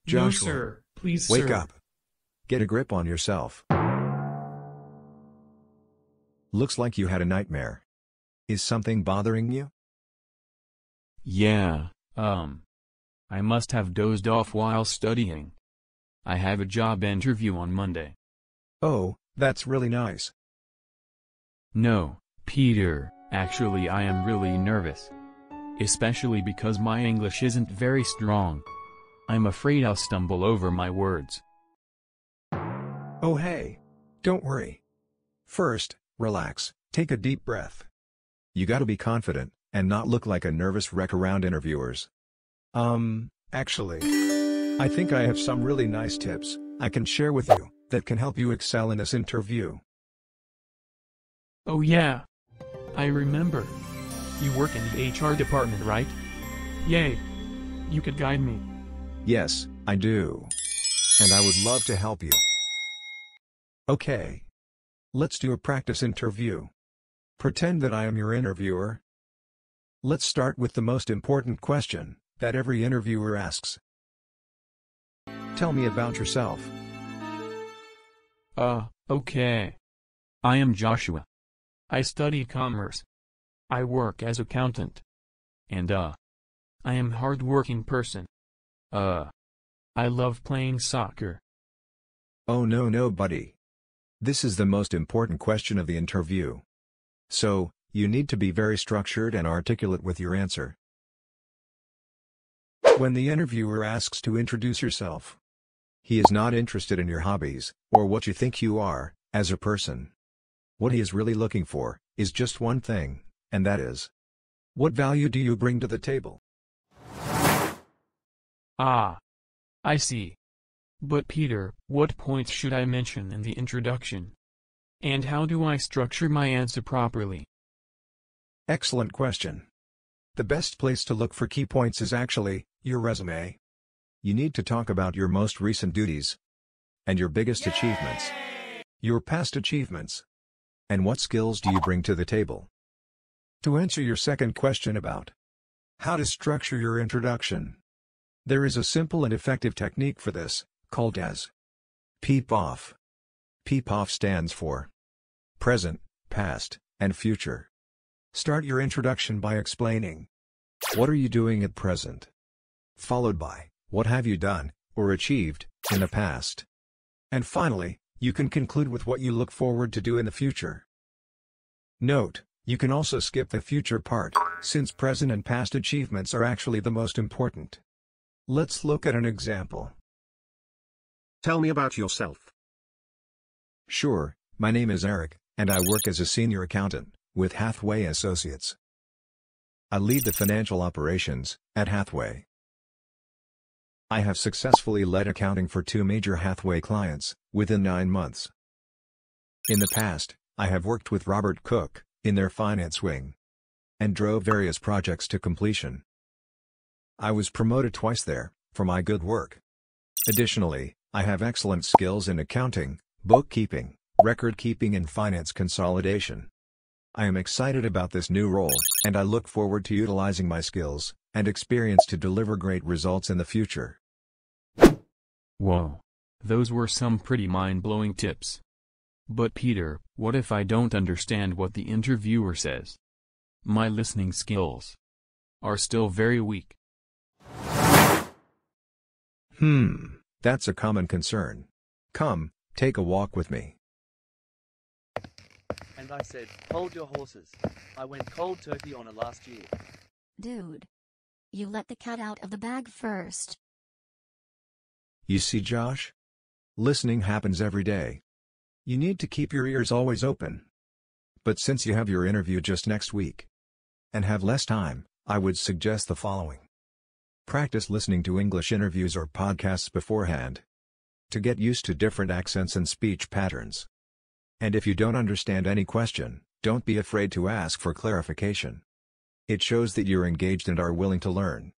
No, Joshua, sir. Please, wake sir. up. Get a grip on yourself. Looks like you had a nightmare. Is something bothering you? Yeah, I must have dozed off while studying. I have a job interview on Monday. Oh, that's really nice. No, Peter, actually I am really nervous. Especially because my English isn't very strong. I'm afraid I'll stumble over my words. Oh hey. Don't worry. First, relax, take a deep breath. You gotta be confident, and not look like a nervous wreck around interviewers. Actually, I think I have some really nice tips I can share with you that can help you excel in this interview. Oh yeah. I remember. You work in the HR department, right? Yay. You could guide me. Yes, I do. And I would love to help you. Okay. Let's do a practice interview. Pretend that I am your interviewer. Let's start with the most important question that every interviewer asks. Tell me about yourself. Okay. I am Joshua. I study commerce. I work as accountant. And I am hard-working person. I love playing soccer. Oh no buddy. This is the most important question of the interview. So, you need to be very structured and articulate with your answer. When the interviewer asks to introduce yourself, he is not interested in your hobbies, or what you think you are, as a person. What he is really looking for, is just one thing, and that is, what value do you bring to the table? Ah. I see. But Peter, what points should I mention in the introduction? And how do I structure my answer properly? Excellent question. The best place to look for key points is actually your resume. You need to talk about your most recent duties and your biggest achievements, your past achievements, and what skills do you bring to the table. To answer your second question about how to structure your introduction, there is a simple and effective technique for this, called as peep off. Peep off stands for present, past, and future. Start your introduction by explaining, what are you doing at present? Followed by, what have you done, or achieved, in the past? And finally, you can conclude with what you look forward to do in the future. Note, you can also skip the future part, since present and past achievements are actually the most important. Let's look at an example. Tell me about yourself. Sure, my name is Eric, and I work as a senior accountant with Hathaway Associates. I lead the financial operations at Hathaway. I have successfully led accounting for 2 major Hathaway clients within 9 months. In the past, I have worked with Robert Cook in their finance wing and drove various projects to completion. I was promoted twice there for my good work. Additionally, I have excellent skills in accounting, bookkeeping, record keeping and finance consolidation. I am excited about this new role, and I look forward to utilizing my skills and experience to deliver great results in the future. Whoa. Those were some pretty mind-blowing tips. But Peter, what if I don't understand what the interviewer says? My listening skills are still very weak. That's a common concern. Come, take a walk with me. And I said, hold your horses. I went cold turkey on it last year. Dude. You let the cat out of the bag first. You see, Josh? Listening happens every day. You need to keep your ears always open. But since you have your interview just next week and have less time, I would suggest the following. Practice listening to English interviews or podcasts beforehand to get used to different accents and speech patterns. And if you don't understand any question, don't be afraid to ask for clarification. It shows that you're engaged and are willing to learn.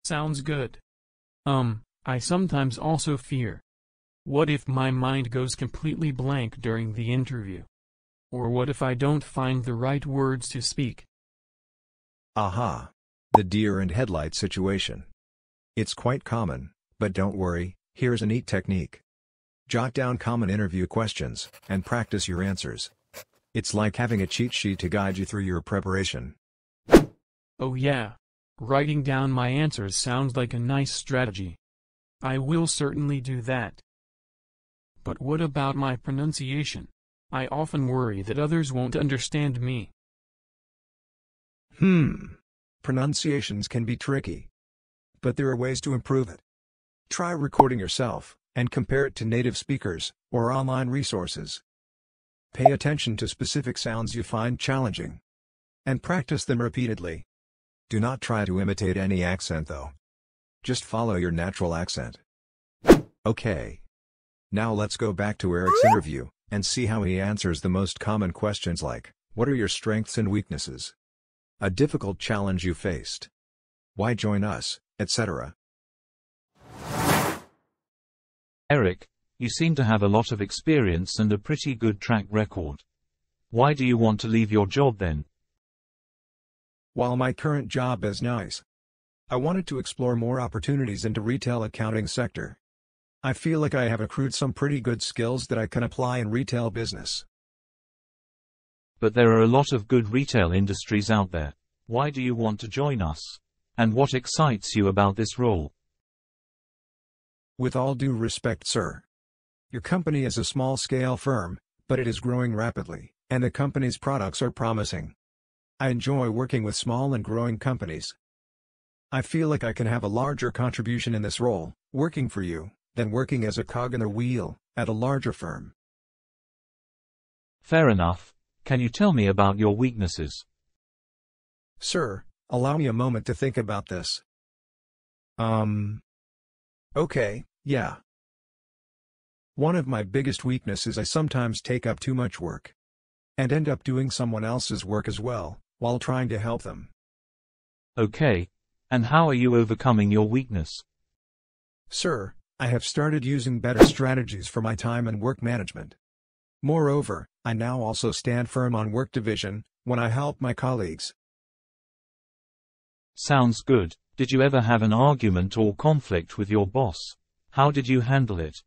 Sounds good. I sometimes also fear. What if my mind goes completely blank during the interview? Or what if I don't find the right words to speak? Aha! The deer and headlight situation. It's quite common, But don't worry, here's a neat technique. Jot down common interview questions, and practice your answers. It's like having a cheat sheet to guide you through your preparation. Oh yeah. Writing down my answers sounds like a nice strategy. I will certainly do that. But what about my pronunciation? I often worry that others won't understand me. Pronunciations can be tricky. But there are ways to improve it. Try recording yourself, and compare it to native speakers, or online resources. Pay attention to specific sounds you find challenging. And practice them repeatedly. Do not try to imitate any accent though. Just follow your natural accent. Okay. Now let's go back to Eric's interview, and see how he answers the most common questions like, what are your strengths and weaknesses? A difficult challenge you faced. Why join us, etc. Eric, you seem to have a lot of experience and a pretty good track record. Why do you want to leave your job then? While my current job is nice, I wanted to explore more opportunities into retail accounting sector. I feel like I have accrued some pretty good skills that I can apply in retail business. But there are a lot of good retail industries out there. Why do you want to join us? And what excites you about this role? With all due respect, sir. Your company is a small-scale firm, but it is growing rapidly, and the company's products are promising. I enjoy working with small and growing companies. I feel like I can have a larger contribution in this role, working for you, than working as a cog in the wheel, at a larger firm. Fair enough. Can you tell me about your weaknesses? Sir, allow me a moment to think about this. Okay, yeah. One of my biggest weaknesses is I sometimes take up too much work. And end up doing someone else's work as well, while trying to help them. Okay. And how are you overcoming your weakness? Sir, I have started using better strategies for my time and work management. Moreover, I now also stand firm on work division, when I help my colleagues. Sounds good. Did you ever have an argument or conflict with your boss? How did you handle it?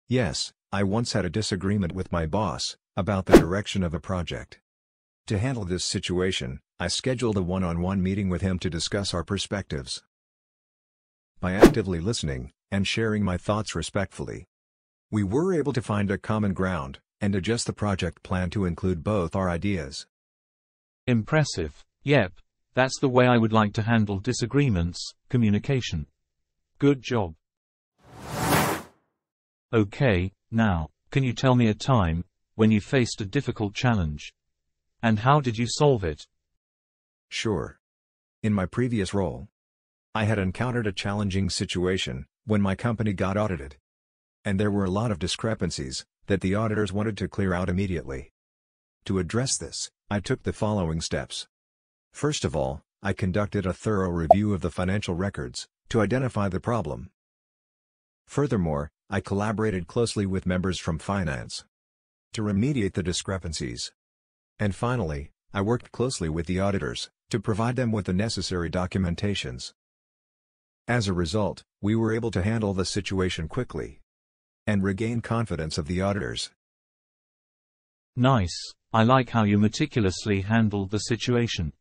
Yes, I once had a disagreement with my boss about the direction of a project. To handle this situation, I scheduled a one-on-one meeting with him to discuss our perspectives. By actively listening, and sharing my thoughts respectfully, we were able to find a common ground, and adjust the project plan to include both our ideas. Impressive. Yep, that's the way I would like to handle disagreements, communication. Good job. Okay, now, can you tell me a time when you faced a difficult challenge? And how did you solve it? Sure. In my previous role, I had encountered a challenging situation when my company got audited. And there were a lot of discrepancies that the auditors wanted to clear out immediately. To address this, I took the following steps. First of all, I conducted a thorough review of the financial records to identify the problem. Furthermore, I collaborated closely with members from finance to remediate the discrepancies. And finally, I worked closely with the auditors to provide them with the necessary documentations. As a result, we were able to handle the situation quickly and regain confidence of the auditors. Nice. I like how you meticulously handled the situation.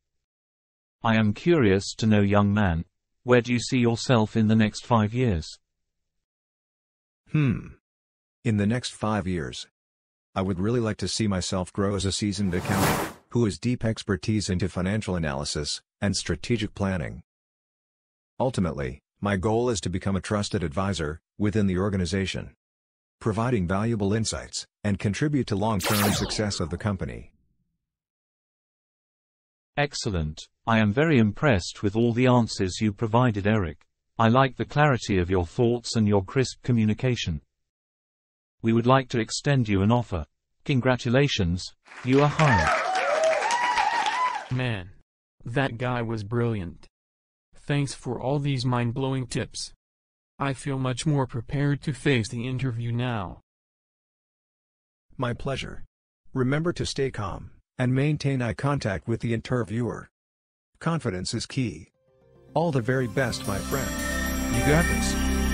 I am curious to know, young man, where do you see yourself in the next 5 years? In the next 5 years, I would really like to see myself grow as a seasoned accountant who has deep expertise into financial analysis and strategic planning. Ultimately, my goal is to become a trusted advisor within the organization, providing valuable insights and contribute to long-term success of the company. Excellent. I am very impressed with all the answers you provided, Eric. I like the clarity of your thoughts and your crisp communication. We would like to extend you an offer. Congratulations, you are hired. Man, that guy was brilliant. Thanks for all these mind-blowing tips. I feel much more prepared to face the interview now. My pleasure. Remember to stay calm and maintain eye contact with the interviewer. Confidence is key. All the very best, my friend. You got this.